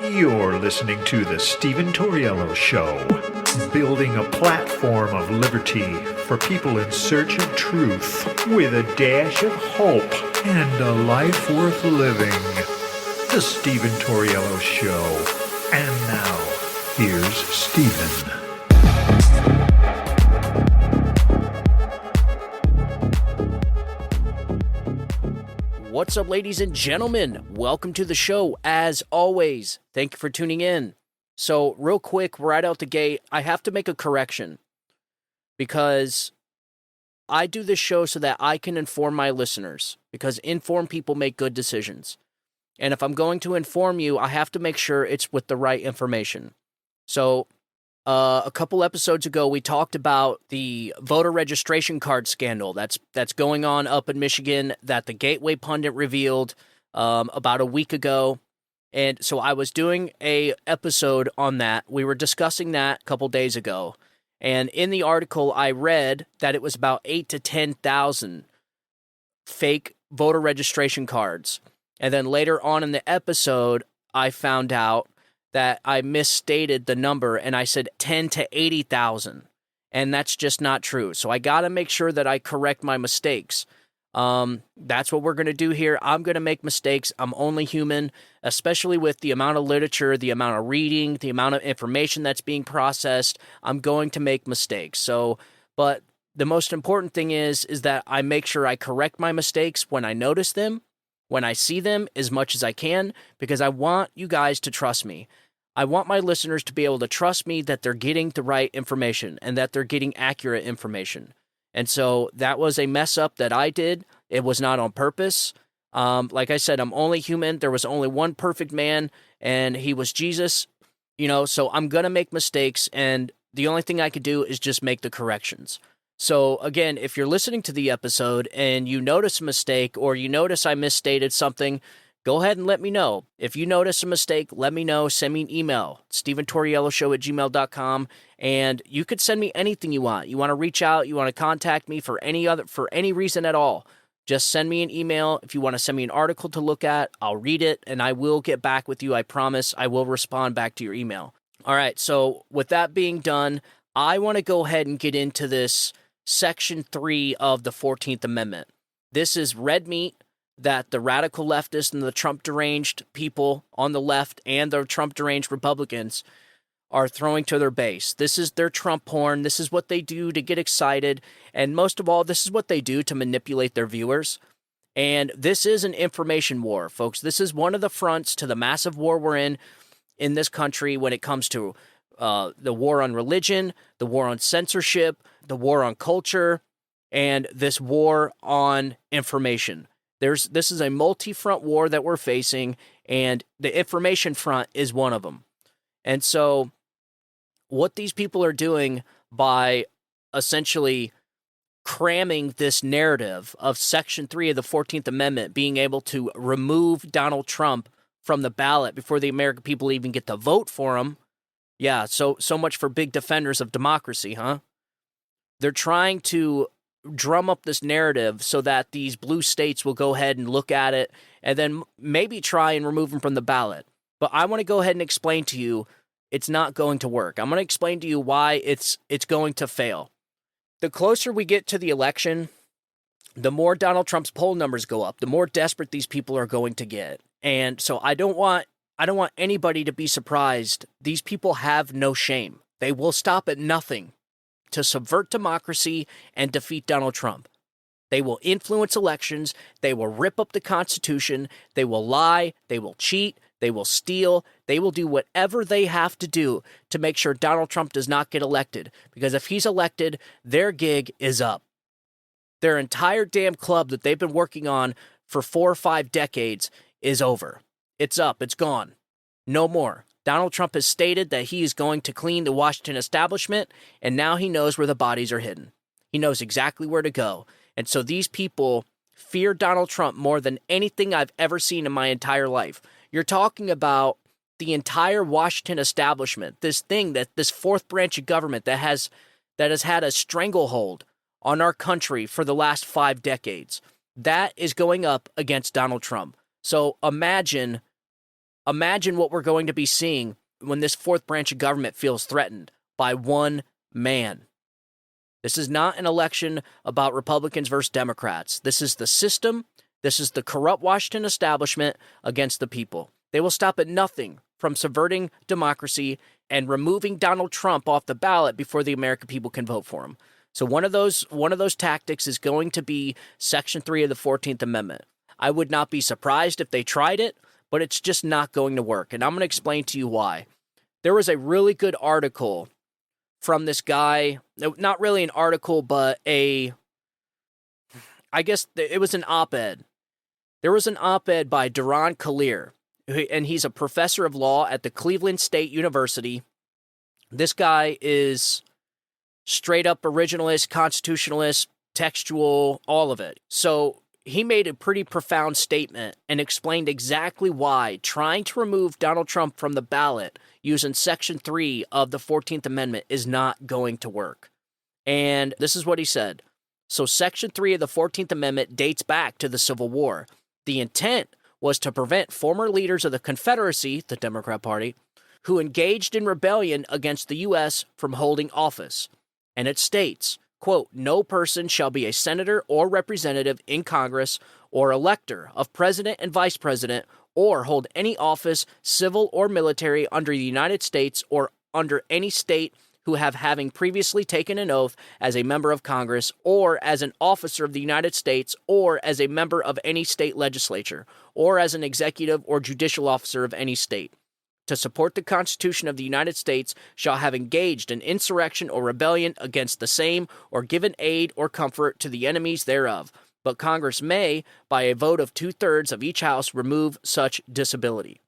You're listening to The Stephen Tauriello Show, building a platform of liberty for people in search of truth with a dash of hope and a life worth living. The Stephen Tauriello Show. And now, here's Stephen. What's up, ladies and gentlemen? Welcome to the show. As always, thank you for tuning in. So, real quick, right out the gate, I have to make a correction because I do this show so that I can inform my listeners, because informed people make good decisions. And if I'm going to inform you, I have to make sure it's with the right information. So, a couple episodes ago, we talked about the voter registration card scandal that's going on up in Michigan that the Gateway pundit revealed about a week ago. And so I was doing a episode on that. We were discussing that a couple days ago. And in the article, I read that it was about 8,000 to 10,000 fake voter registration cards. And then later on in the episode, I found out that I misstated the number and I said 10 to 80,000. And that's just not true. So I got to make sure that I correct my mistakes. That's what we're going to do here. I'm going to make mistakes. I'm only human, especially with the amount of literature, the amount of reading, the amount of information that's being processed. I'm going to make mistakes. So, but the most important thing is that I make sure I correct my mistakes when I notice them, when I see them, as much as I can, because I want you guys to trust me. I want my listeners to be able to trust me that they're getting the right information and that they're getting accurate information. And so that was a mess up that I did. It was not on purpose. Like I said, I'm only human. There was only one perfect man, and he was Jesus. So I'm going to make mistakes, and the only thing I could do is just make the corrections. So again, if you're listening to the episode and you notice a mistake or you notice I misstated something, go ahead and let me know. If you notice a mistake, let me know. Send me an email, StephenTaurielloShow@gmail.com, and you could send me anything you want. You want to reach out, you want to contact me for any reason at all. Just send me an email. If you want to send me an article to look at, I'll read it, and I will get back with you. I promise I will respond back to your email. All right, so with that being done, I want to go ahead and get into this Section 3 of the 14th Amendment. This is red meat that the radical leftists and the Trump deranged people on the left and the Trump deranged Republicans are throwing to their base. This is their Trump porn. This is what they do to get excited. And most of all, this is what they do to manipulate their viewers. And this is an information war, folks. This is one of the fronts to the massive war we're in this country when it comes to the war on religion, the war on censorship, the war on culture, and this war on information. This is a multi-front war that we're facing, and the information front is one of them. And so what these people are doing by essentially cramming this narrative of Section 3 of the 14th Amendment, being able to remove Donald Trump from the ballot before the American people even get to vote for him. Yeah, so much for big defenders of democracy, huh? They're trying to drum up this narrative so that these blue states will go ahead and look at it and then maybe try and remove him from the ballot. But I want to go ahead and explain to you it's not going to work. I'm going to explain to you why it's going to fail. The closer we get to the election, the more Donald Trump's poll numbers go up, the more desperate these people are going to get. And so I don't want anybody to be surprised. These people have no shame. They will stop at nothing to subvert democracy and defeat Donald Trump. They will influence elections. They will rip up the Constitution. They will lie. They will cheat. They will steal. They will do whatever they have to do to make sure Donald Trump does not get elected. Because if he's elected, their gig is up. Their entire damn club that they've been working on for 4 or 5 decades is over. It's up. It's gone. No more. Donald Trump has stated that he is going to clean the Washington establishment, and now he knows where the bodies are hidden. He knows exactly where to go. And so these people fear Donald Trump more than anything I've ever seen in my entire life. You're talking about the entire Washington establishment, this fourth branch of government that has had a stranglehold on our country for the last 5 decades. That is going up against Donald Trump. So imagine Imagine what we're going to be seeing when this fourth branch of government feels threatened by one man. This is not an election about Republicans versus Democrats. This is the system. This is the corrupt Washington establishment against the people. They will stop at nothing from subverting democracy and removing Donald Trump off the ballot before the American people can vote for him. So one of those tactics is going to be Section 3 of the 14th Amendment. I would not be surprised if they tried it, but it's just not going to work. And I'm going to explain to you why. There was a really good article from this guy, not really an article, but I guess it was an op-ed. There was an op-ed by Duran Kalir, and he's a professor of law at the Cleveland State University. This guy is straight up originalist, constitutionalist, textual, all of it. So he made a pretty profound statement and explained exactly why trying to remove Donald Trump from the ballot using Section 3 of the 14th Amendment is not going to work. And this is what he said. So Section 3 of the 14th Amendment dates back to the Civil War. The intent was to prevent former leaders of the Confederacy, the Democrat Party, who engaged in rebellion against the U.S. from holding office. And it states, quote, no person shall be a senator or representative in Congress or elector of president and vice president or hold any office, civil or military, under the United States or under any state who having previously taken an oath as a member of Congress or as an officer of the United States or as a member of any state legislature or as an executive or judicial officer of any state, to support the Constitution of the United States shall have engaged in insurrection or rebellion against the same or given aid or comfort to the enemies thereof. But Congress may, by a vote of 2/3 of each house, remove such disability.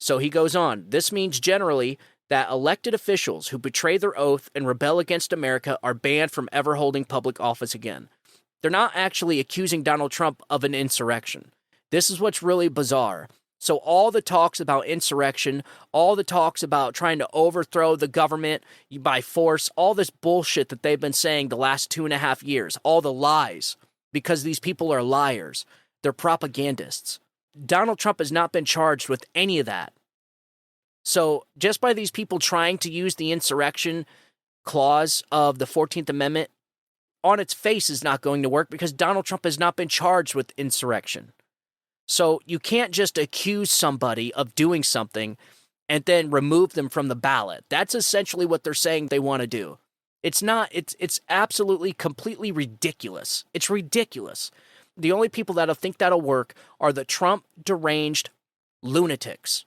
So he goes on. This means generally that elected officials who betray their oath and rebel against America are banned from ever holding public office again. They're not actually accusing Donald Trump of an insurrection. This is what's really bizarre. So all the talks about insurrection, all the talks about trying to overthrow the government by force, all this bullshit that they've been saying the last 2.5 years, all the lies, because these people are liars. They're propagandists. Donald Trump has not been charged with any of that. So just by these people trying to use the insurrection clause of the 14th Amendment, on its face is not going to work because Donald Trump has not been charged with insurrection. So you can't just accuse somebody of doing something and then remove them from the ballot. That's essentially what they're saying they want to do. It's not, it's absolutely completely ridiculous. It's ridiculous. The only people that'll think that'll work are the Trump deranged lunatics.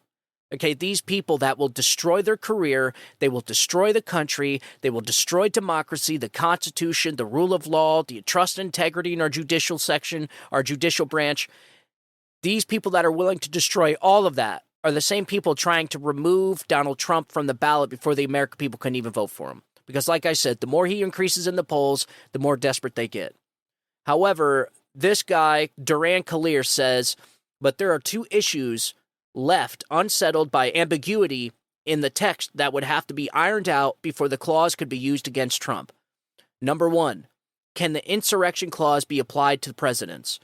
Okay, these people that will destroy their career, they will destroy the country, they will destroy democracy, the Constitution, the rule of law, the trust and integrity in our judicial section, our judicial branch. These people that are willing to destroy all of that are the same people trying to remove Donald Trump from the ballot before the American people can even vote for him. Because like I said, the more he increases in the polls, the more desperate they get. However, this guy, Duran Kalir, says, but there are two issues left unsettled by ambiguity in the text that would have to be ironed out before the clause could be used against Trump. Number one, can the insurrection clause be applied to presidents?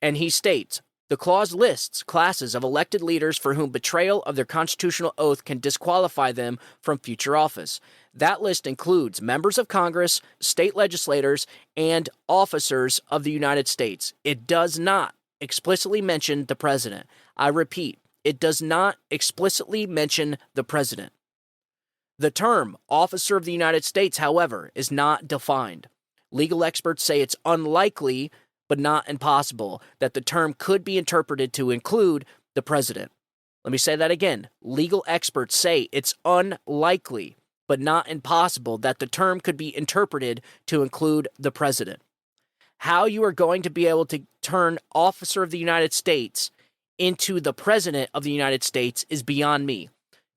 And he states, the clause lists classes of elected leaders for whom betrayal of their constitutional oath can disqualify them from future office. That list includes members of Congress, state legislators, and officers of the United States. It does not explicitly mention the president. I repeat, it does not explicitly mention the president. The term officer of the United States, however, is not defined. Legal experts say it's unlikely, but not impossible, that the term could be interpreted to include the president. Let me say that again. Legal experts say it's unlikely, but not impossible, that the term could be interpreted to include the president. How you are going to be able to turn officer of the United States into the president of the United States is beyond me.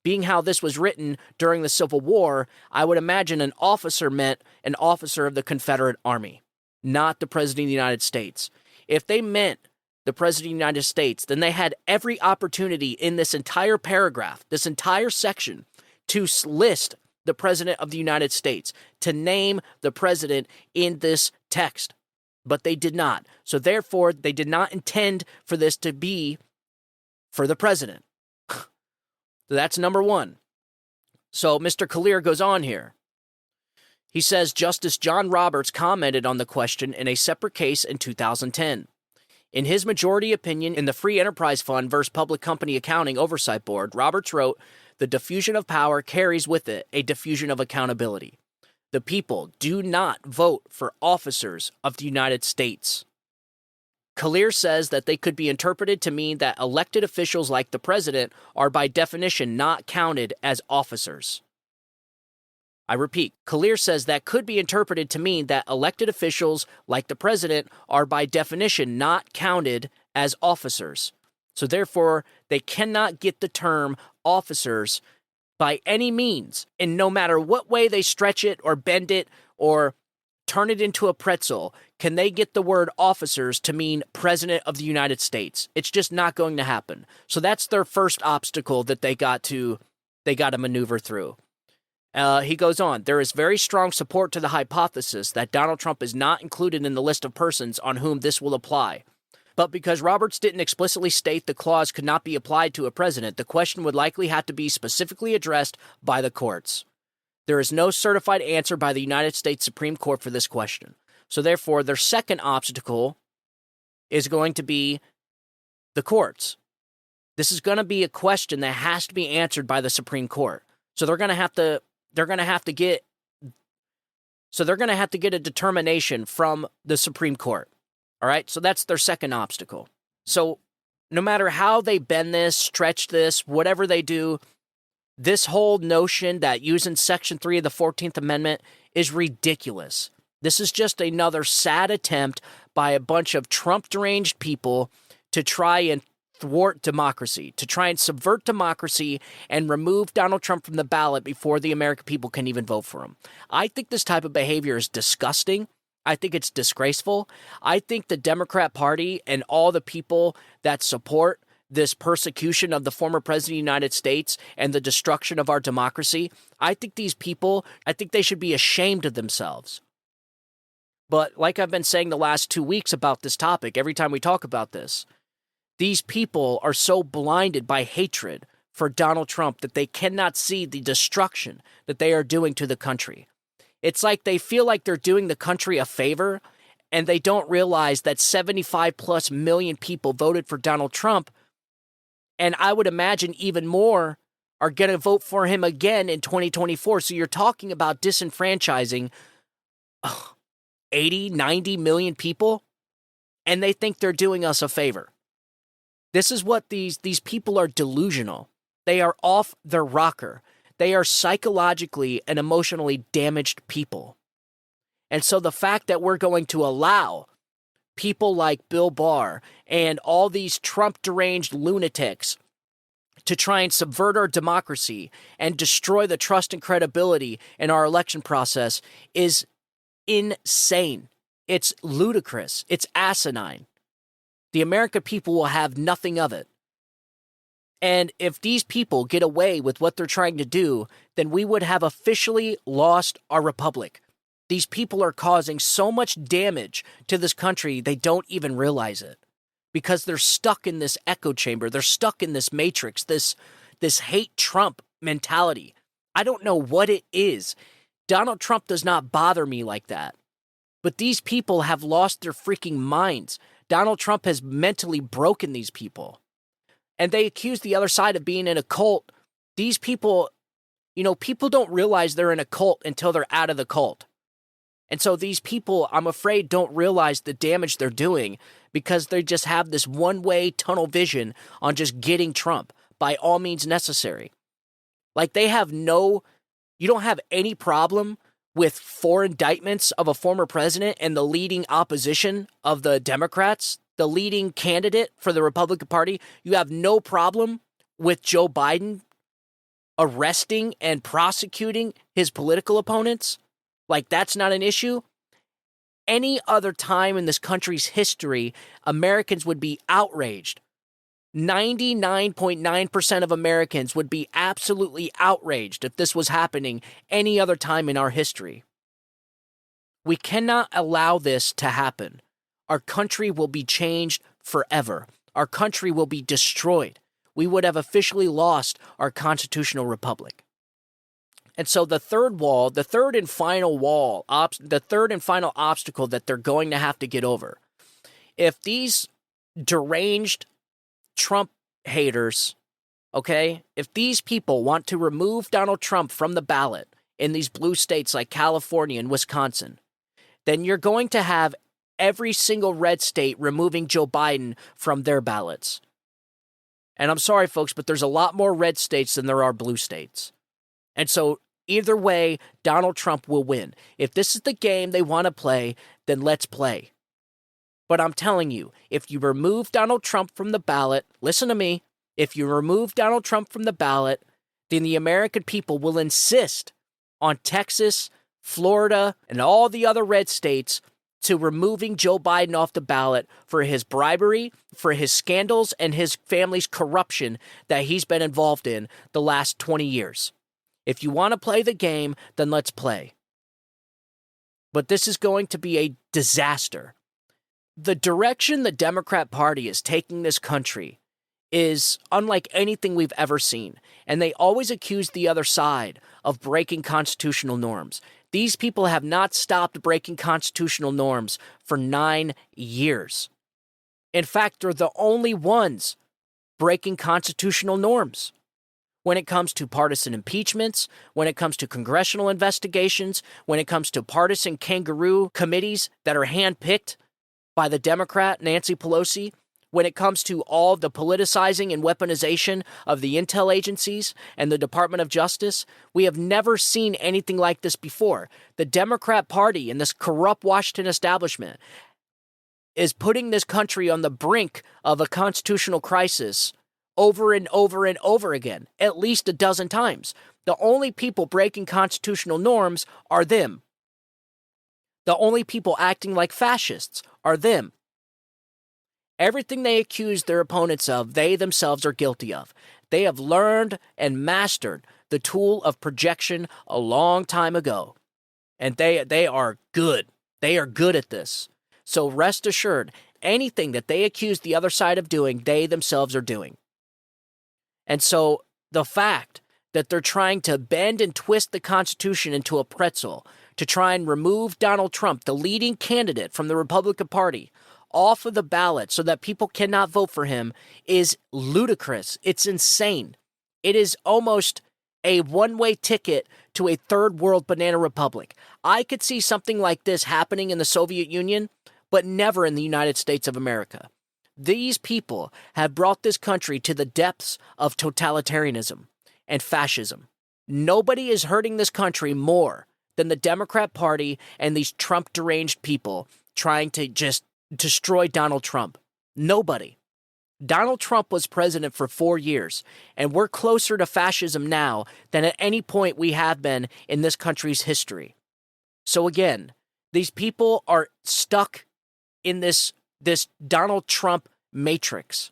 Being how this was written during the Civil War, I would imagine an officer meant an officer of the Confederate Army, not the president of the United States. If they meant the president of the United States, then they had every opportunity in this entire paragraph, this entire section, to list the president of the United States, to name the president in this text. But they did not. So therefore, they did not intend for this to be for the president. So that's number one. So Mr. Kalir goes on here. He says Justice John Roberts commented on the question in a separate case in 2010. In his majority opinion in the Free Enterprise Fund versus Public Company Accounting Oversight Board, Roberts wrote, "The diffusion of power carries with it a diffusion of accountability. The people do not vote for officers of the United States." Kalir says that they could be interpreted to mean that elected officials like the president are by definition not counted as officers. I repeat, Kalir says that could be interpreted to mean that elected officials like the president are by definition not counted as officers. So therefore, they cannot get the term officers by any means, and no matter what way they stretch it or bend it or turn it into a pretzel, can they get the word officers to mean President of the United States? It's just not going to happen. So that's their first obstacle that they got to maneuver through. He goes on, there is very strong support to the hypothesis that Donald Trump is not included in the list of persons on whom this will apply. But because Roberts didn't explicitly state the clause could not be applied to a president, the question would likely have to be specifically addressed by the courts. There is no certified answer by the United States Supreme Court for this question. So therefore, their second obstacle is going to be the courts. This is going to be a question that has to be answered by the Supreme Court. So they're going to have to get a determination from the Supreme Court. All right? So that's their second obstacle. So no matter how they bend this, stretch this, whatever they do, this whole notion that using Section 3 of the 14th Amendment is ridiculous. This is just another sad attempt by a bunch of Trump-deranged people to try and thwart democracy, to try and subvert democracy and remove Donald Trump from the ballot before the American people can even vote for him. I think this type of behavior is disgusting. I think it's disgraceful. I think the Democrat Party and all the people that support this persecution of the former president of the United States and the destruction of our democracy, I think these people, I think they should be ashamed of themselves. But like I've been saying the last 2 weeks about this topic, every time we talk about this, these people are so blinded by hatred for Donald Trump that they cannot see the destruction that they are doing to the country. It's like they feel like they're doing the country a favor, and they don't realize that 75 plus million people voted for Donald Trump, and I would imagine even more are going to vote for him again in 2024. So you're talking about disenfranchising 80, 90 million people, and they think they're doing us a favor. This is what these people are delusional. They are off their rocker. They are psychologically and emotionally damaged people. And so the fact that we're going to allow people like Bill Barr and all these Trump-deranged lunatics to try and subvert our democracy and destroy the trust and credibility in our election process is insane. It's ludicrous. It's asinine. The American people will have nothing of it. And if these people get away with what they're trying to do, then we would have officially lost our republic. These people are causing so much damage to this country, they don't even realize it. Because they're stuck in this echo chamber. They're stuck in this matrix, this hate Trump mentality. I don't know what it is. Donald Trump does not bother me like that. But these people have lost their freaking minds. Donald Trump has mentally broken these people. And they accuse the other side of being in a cult. These people, people don't realize they're in a cult until they're out of the cult. And so these people, I'm afraid, don't realize the damage they're doing because they just have this one-way tunnel vision on just getting Trump by all means necessary. Like you don't have any problem with 4 indictments of a former president and the leading opposition of the Democrats, the leading candidate for the Republican Party. You have no problem with Joe Biden arresting and prosecuting his political opponents. Like, that's not an issue. Any other time in this country's history, Americans would be outraged. 99.9% of Americans would be absolutely outraged if this was happening any other time in our history. We cannot allow this to happen. Our country will be changed forever. Our country will be destroyed. we would have officially lost our constitutional republic. And so the third and final obstacle that they're going to have to get over, if these deranged Trump haters, okay, if these people want to remove Donald Trump from the ballot in these blue states like California and Wisconsin, then you're going to have every single red state removing Joe Biden from their ballots. And I'm sorry, folks, but there's a lot more red states than there are blue states. And so either way, Donald Trump will win. If this is the game they want to play, then let's play. But I'm telling you, if you remove Donald Trump from the ballot, listen to me, if you remove Donald Trump from the ballot, then the American people will insist on Texas, Florida, and all the other red states to removing Joe Biden off the ballot for his bribery, for his scandals, and his family's corruption that he's been involved in the last 20 years. If you want to play the game, then let's play. But this is going to be a disaster. The direction the Democrat Party is taking this country is unlike anything we've ever seen, and they always accuse the other side of breaking constitutional norms. These people have not stopped breaking constitutional norms for 9 years. In fact, they're the only ones breaking constitutional norms. When it comes to partisan impeachments, when it comes to congressional investigations, when it comes to partisan kangaroo committees that are handpicked by the Democrat Nancy Pelosi, when it comes to all the politicizing and weaponization of the intel agencies and the Department of Justice, we have never seen anything like this before. The Democrat Party and this corrupt Washington establishment is putting this country on the brink of a constitutional crisis over and over and over again, at least a dozen times. The only people breaking constitutional norms are them. The only people acting like fascists are them. Everything they accuse their opponents of, they themselves are guilty of. They have learned and mastered the tool of projection a long time ago. And they are good. They are good at this. So rest assured, anything that they accuse the other side of doing, they themselves are doing. And so the fact that they're trying to bend and twist the Constitution into a pretzel to try and remove Donald Trump, the leading candidate from the Republican Party, off of the ballot so that people cannot vote for him is ludicrous. It's insane. It is almost a one-way ticket to a third world banana republic. I could see something like this happening in the Soviet Union, but never in the United States of America. These people have brought this country to the depths of totalitarianism and fascism. Nobody is hurting this country more than the Democrat Party and these Trump deranged people trying to just destroy Donald Trump. Nobody. Donald Trump was president for 4 years, and we're closer to fascism now than at any point we have been in this country's history. So again, these people are stuck in this Donald Trump matrix.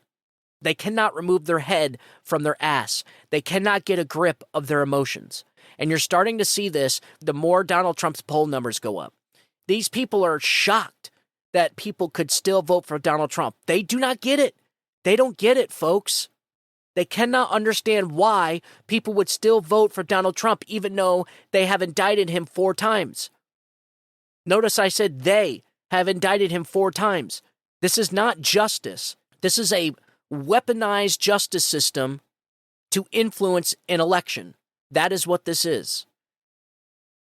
They cannot remove their head from their ass. They cannot get a grip of their emotions. And you're starting to see this the more Donald Trump's poll numbers go up. These people are shocked that people could still vote for Donald Trump. They do not get it. They don't get it, folks. They cannot understand why people would still vote for Donald Trump even though they have indicted him 4 times. Notice I said they have indicted him 4 times. This is not justice. This is a weaponized justice system to influence an election. That is what this is.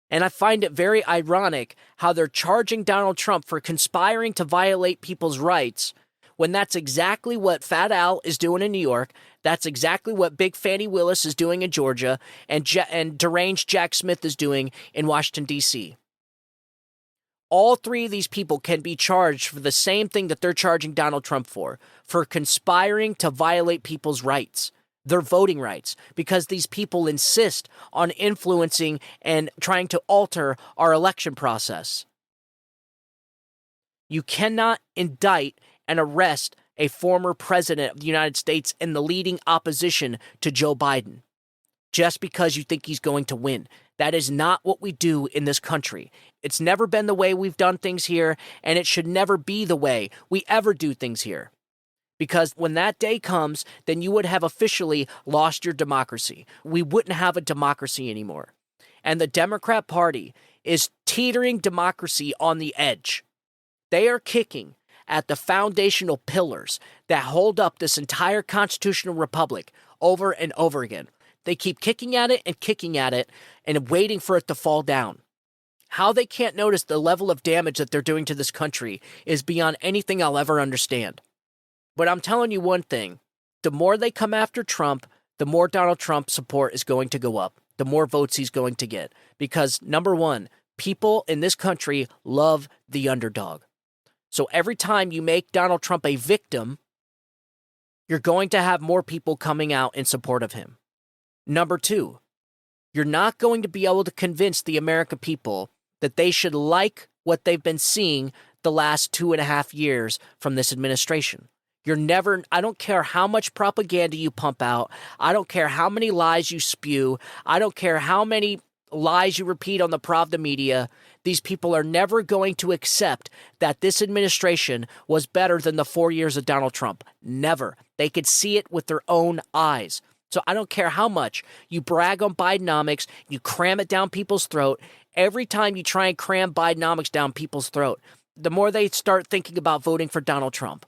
And I find it very ironic how they're charging Donald Trump for conspiring to violate people's rights when that's exactly what Fat Al is doing in New York, that's exactly what Big Fannie Willis is doing in Georgia, and deranged Jack Smith is doing in Washington, D.C. All 3 of these people can be charged for the same thing that they're charging Donald Trump for conspiring to violate people's rights, their voting rights, because these people insist on influencing and trying to alter our election process. You cannot indict and arrest a former president of the United States and the leading opposition to Joe Biden just because you think he's going to win. That is not what we do in this country. It's never been the way we've done things here, and it should never be the way we ever do things here. Because when that day comes, then you would have officially lost your democracy. We wouldn't have a democracy anymore. And the Democrat Party is teetering democracy on the edge. They are kicking at the foundational pillars that hold up this entire constitutional republic over and over again. They keep kicking at it and waiting for it to fall down. How they can't notice the level of damage that they're doing to this country is beyond anything I'll ever understand. But I'm telling you one thing, the more they come after Trump, the more Donald Trump support is going to go up, the more votes he's going to get. Because number one, people in this country love the underdog. So every time you make Donald Trump a victim, you're going to have more people coming out in support of him. Number two, you're not going to be able to convince the American people that they should like what they've been seeing the last 2.5 years from this administration. I don't care how much propaganda you pump out. I don't care how many lies you spew. I don't care how many lies you repeat on the Pravda media. These people are never going to accept that this administration was better than the 4 years of Donald Trump. Never. They could see it with their own eyes. So I don't care how much you brag on Bidenomics, you cram it down people's throat. Every time you try and cram Bidenomics down people's throat, the more they start thinking about voting for Donald Trump.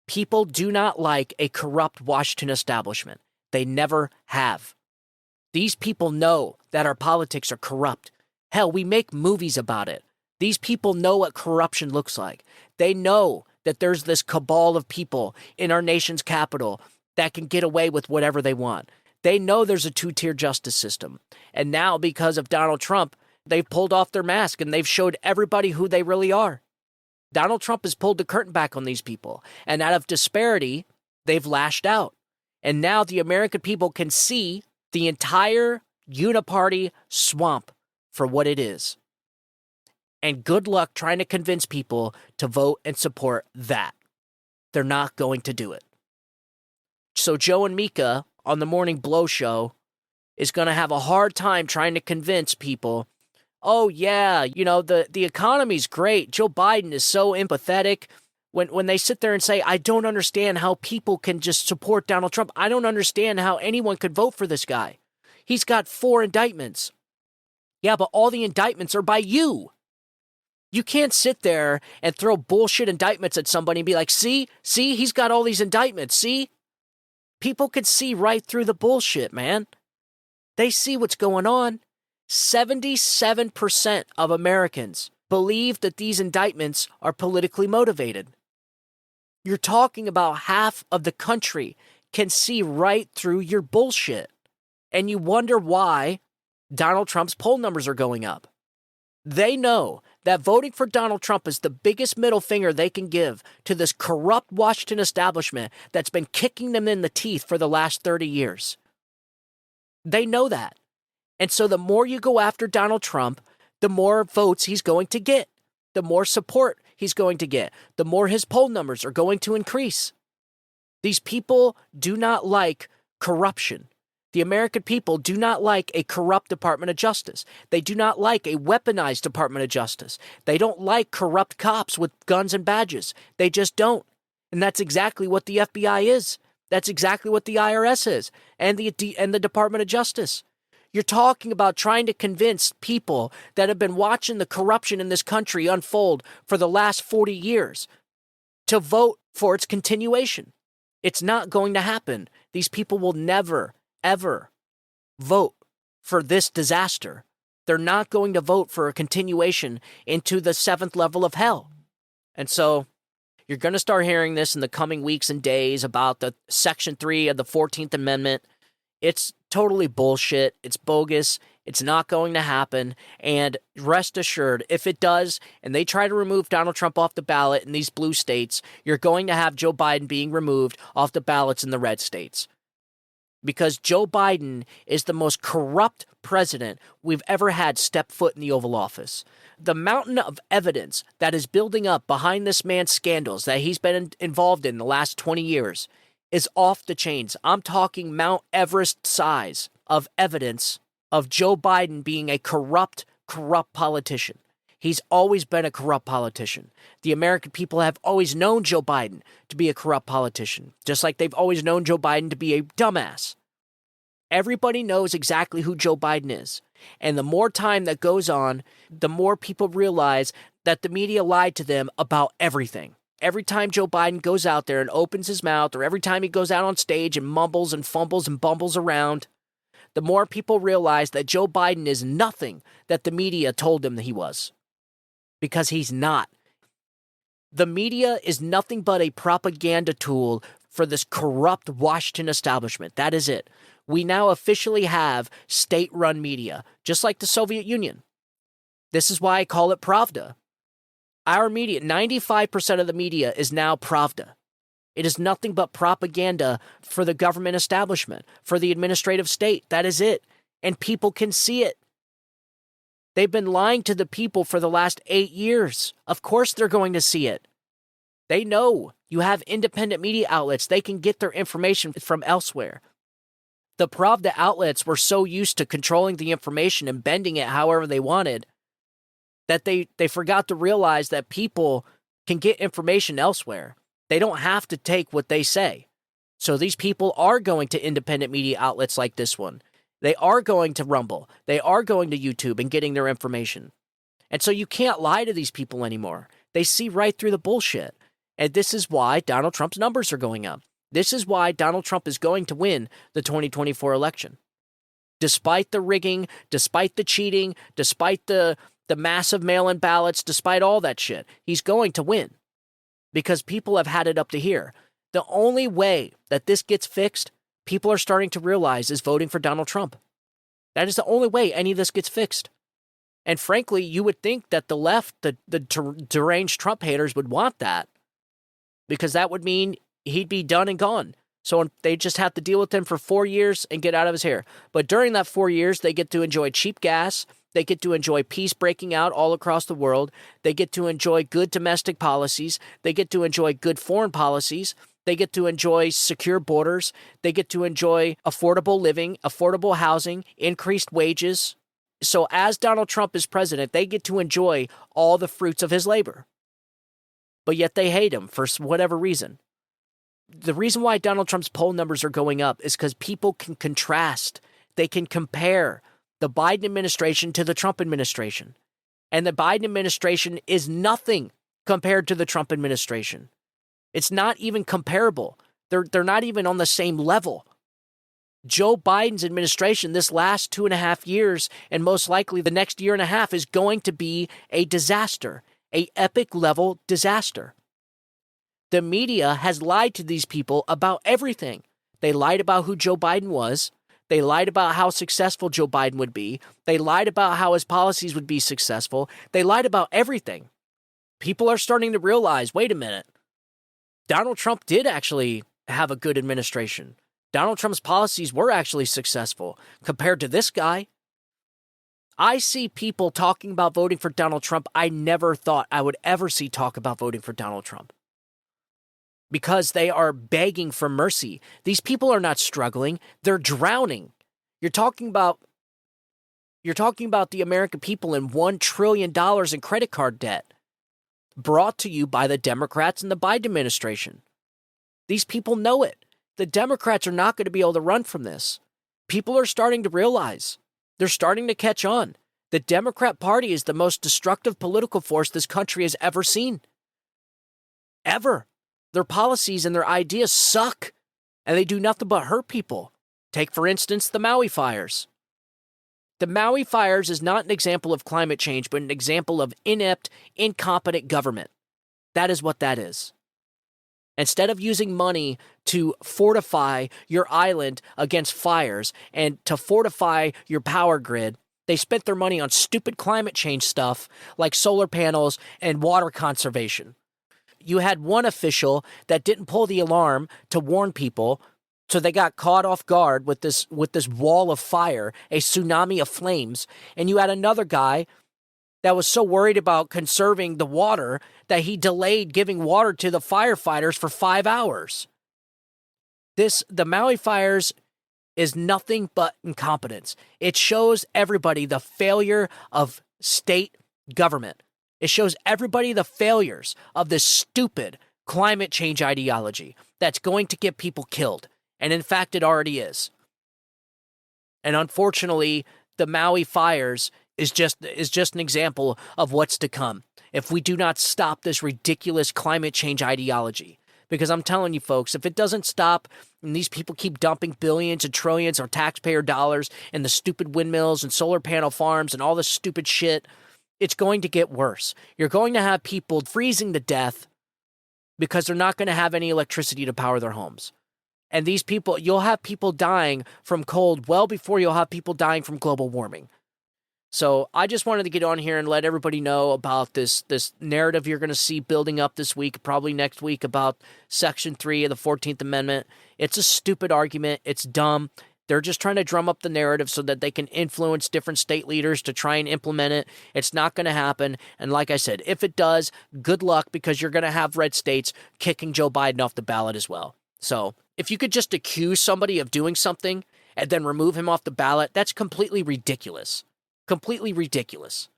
People do not like a corrupt Washington establishment. They never have. These people know that our politics are corrupt. Hell, we make movies about it. These people know what corruption looks like. They know that there's this cabal of people in our nation's capital that can get away with whatever they want. They know there's a two-tier justice system. And now, because of Donald Trump, they've pulled off their mask and they've showed everybody who they really are. Donald Trump has pulled the curtain back on these people. And out of disparity, they've lashed out. And now the American people can see the entire uniparty swamp for what it is. And good luck trying to convince people to vote and support that. They're not going to do it. So Joe and Mika on the Morning Blow show is going to have a hard time trying to convince people, oh yeah, the economy's great. Joe Biden is so empathetic. When they sit there and say, I don't understand how people can just support Donald Trump. I don't understand how anyone could vote for this guy. He's got 4 indictments. Yeah, but all the indictments are by you. You can't sit there and throw bullshit indictments at somebody and be like, see, he's got all these indictments. See? People can see right through the bullshit, man. They see what's going on. 77% of Americans believe that these indictments are politically motivated. You're talking about half of the country can see right through your bullshit. And you wonder why Donald Trump's poll numbers are going up. They know that voting for Donald Trump is the biggest middle finger they can give to this corrupt Washington establishment that's been kicking them in the teeth for the last 30 years. They know that. And so the more you go after Donald Trump, the more votes he's going to get, the more support he's going to get, the more his poll numbers are going to increase. These people do not like corruption. The American people do not like a corrupt Department of Justice. They do not like a weaponized Department of Justice. They don't like corrupt cops with guns and badges. They just don't. And that's exactly what the FBI is. That's exactly what the IRS is, and the Department of Justice. You're talking about trying to convince people that have been watching the corruption in this country unfold for the last 40 years to vote for its continuation. It's not going to happen. These people will never, ever vote for this disaster. They're not going to vote for a continuation into the 7th level of hell. And so you're going to start hearing this in the coming weeks and days about the Section 3 of the 14th Amendment. It's totally bullshit. It's bogus. It's not going to happen. And rest assured, if it does, and they try to remove Donald Trump off the ballot in these blue states, you're going to have Joe Biden being removed off the ballots in the red states. Because Joe Biden is the most corrupt president we've ever had step foot in the Oval Office. The mountain of evidence that is building up behind this man's scandals that he's been involved in the last 20 years is off the chains. I'm talking Mount Everest size of evidence of Joe Biden being a corrupt politician. He's always been a corrupt politician. The American people have always known Joe Biden to be a corrupt politician, just like they've always known Joe Biden to be a dumbass. Everybody knows exactly who Joe Biden is. And the more time that goes on, the more people realize that the media lied to them about everything. Every time Joe Biden goes out there and opens his mouth, or every time he goes out on stage and mumbles and fumbles and bumbles around, the more people realize that Joe Biden is nothing that the media told him that he was. Because he's not. The media is nothing but a propaganda tool for this corrupt Washington establishment. That is it. We now officially have state-run media, just like the Soviet Union. This is why I call it Pravda. Our media, 95% of the media is now Pravda. It is nothing but propaganda for the government establishment, for the administrative state. That is it. And people can see it. They've been lying to the people for the last 8 years. Of course they're going to see it. They know you have independent media outlets. They can get their information from elsewhere. The Pravda outlets were so used to controlling the information and bending it however they wanted that they forgot to realize that people can get information elsewhere. They don't have to take what they say. So these people are going to independent media outlets like this one. They are going to Rumble. They are going to YouTube and getting their information. And so you can't lie to these people anymore. They see right through the bullshit. And this is why Donald Trump's numbers are going up. This is why Donald Trump is going to win the 2024 election. Despite the rigging, despite the cheating, despite the massive mail-in ballots, despite all that shit, he's going to win. Because people have had it up to here. The only way that this gets fixed, people are starting to realize, is voting for Donald Trump. That is the only way any of this gets fixed. And frankly, you would think that the left, the deranged Trump haters would want that. Because that would mean he'd be done and gone. So they just have to deal with him for 4 years and get out of his hair. But during that 4 years, they get to enjoy cheap gas. They get to enjoy peace breaking out all across the world. They get to enjoy good domestic policies. They get to enjoy good foreign policies. They get to enjoy secure borders. They get to enjoy affordable living, affordable housing, increased wages. So as Donald Trump is president, they get to enjoy all the fruits of his labor. But yet they hate him for whatever reason. The reason why Donald Trump's poll numbers are going up is because people can contrast. They can compare the Biden administration to the Trump administration. And the Biden administration is nothing compared to the Trump administration. It's not even comparable. They're not even on the same level. Joe Biden's administration this last 2.5 years, and most likely the next year and a half, is going to be a disaster, an epic level disaster. The media has lied to these people about everything. They lied about who Joe Biden was. They lied about how successful Joe Biden would be. They lied about how his policies would be successful. They lied about everything. People are starting to realize, wait a minute, Donald Trump did actually have a good administration. Donald Trump's policies were actually successful compared to this guy. I see people talking about voting for Donald Trump I never thought I would ever see talk about voting for Donald Trump. Because they are begging for mercy. These people are not struggling. They're drowning. You're talking about the American people in $1 trillion in credit card debt brought to you by the Democrats and the Biden administration. These people know it. The Democrats are not going to be able to run from this. People are starting to realize. They're starting to catch on. The Democrat Party is the most destructive political force this country has ever seen. Ever. Their policies and their ideas suck, and they do nothing but hurt people. Take, for instance, the Maui fires. The Maui fires is not an example of climate change, but an example of inept, incompetent government. That is what that is. Instead of using money to fortify your island against fires and to fortify your power grid, they spent their money on stupid climate change stuff like solar panels and water conservation. You had one official that didn't pull the alarm to warn people, so they got caught off guard with this wall of fire, a tsunami of flames. And you had another guy that was so worried about conserving the water that he delayed giving water to the firefighters for 5 hours. The Maui fires is nothing but incompetence. It shows everybody the failure of state government. It shows everybody the failures of this stupid climate change ideology that's going to get people killed. And in fact, it already is. And unfortunately, the Maui fires is just an example of what's to come if we do not stop this ridiculous climate change ideology. Because I'm telling you folks, if it doesn't stop and these people keep dumping billions and trillions of taxpayer dollars in the stupid windmills and solar panel farms and all this stupid shit, it's going to get worse. You're going to have people freezing to death because they're not going to have any electricity to power their homes. And these people, you'll have people dying from cold well before you'll have people dying from global warming. So I just wanted to get on here and let everybody know about this narrative you're going to see building up this week, probably next week, about Section 3 of the 14th Amendment. It's a stupid argument. It's dumb. They're just trying to drum up the narrative so that they can influence different state leaders to try and implement it. It's not going to happen. And like I said, if it does, good luck, because you're going to have red states kicking Joe Biden off the ballot as well. So if you could just accuse somebody of doing something and then remove him off the ballot, that's completely ridiculous. Completely ridiculous.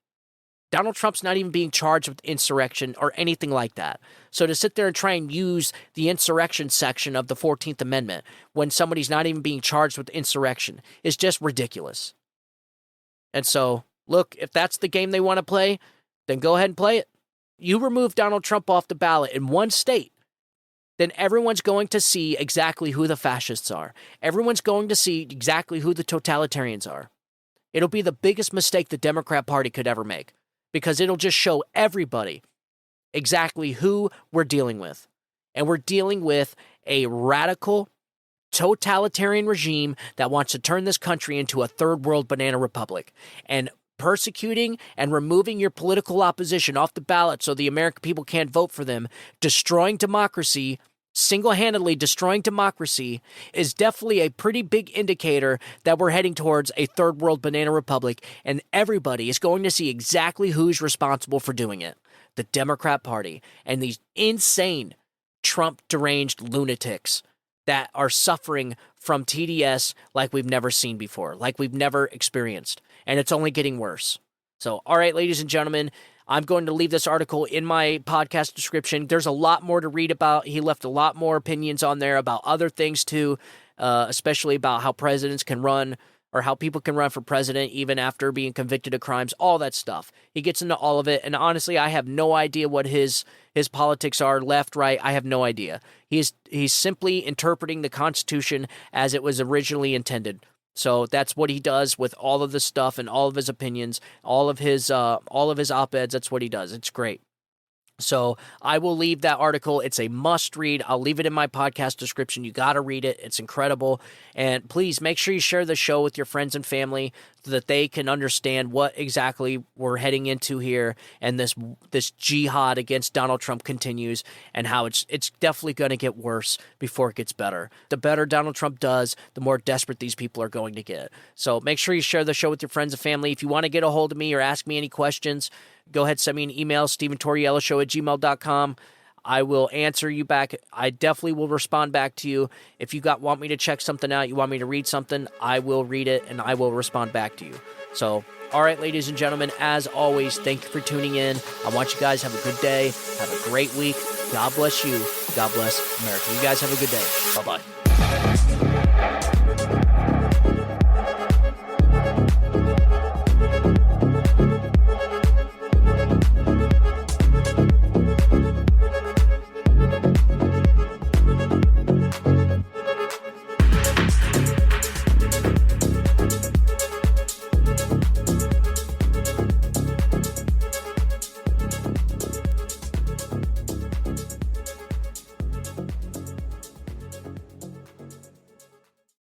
Donald Trump's not even being charged with insurrection or anything like that. So to sit there and try and use the insurrection section of the 14th Amendment when somebody's not even being charged with insurrection is just ridiculous. And so, look, if that's the game they want to play, then go ahead and play it. You remove Donald Trump off the ballot in one state, then everyone's going to see exactly who the fascists are. Everyone's going to see exactly who the totalitarians are. It'll be the biggest mistake the Democrat Party could ever make, because it'll just show everybody exactly who we're dealing with. And we're dealing with a radical, totalitarian regime that wants to turn this country into a third world banana republic. And persecuting and removing your political opposition off the ballot so the American people can't vote for them, destroying democracy, single-handedly destroying democracy, is definitely a pretty big indicator that we're heading towards a third world banana republic, and everybody is going to see exactly who's responsible for doing it. The Democrat Party and these insane Trump deranged lunatics that are suffering from TDS like we've never seen before, like we've never experienced, and it's only getting worse. So, all right, ladies and gentlemen, I'm going to leave this article in my podcast description. There's a lot more to read about. He left a lot more opinions on there about other things too, especially about how presidents can run, or how people can run for president even after being convicted of crimes, all that stuff. He gets into all of it, and honestly, I have no idea what his politics are, left, right. I have no idea. He's simply interpreting the Constitution as it was originally intended. So that's what he does with all of this stuff and all of his opinions, all of his op-eds. That's what he does. It's great. So I will leave that article. It's a must read. I'll leave it in my podcast description. You got to read it. It's incredible. And please make sure you share the show with your friends and family so that they can understand what exactly we're heading into here, and this jihad against Donald Trump continues, and how it's definitely going to get worse before it gets better. The better Donald Trump does, the more desperate these people are going to get. So make sure you share the show with your friends and family. If you want to get a hold of me or ask me any questions, go ahead, send me an email, StephenTaurielloShow@gmail.com. I will answer you back. I definitely will respond back to you. If you want me to check something out, you want me to read something, I will read it and I will respond back to you. So, all right, ladies and gentlemen, as always, thank you for tuning in. I want you guys to have a good day. Have a great week. God bless you. God bless America. You guys have a good day. Bye-bye.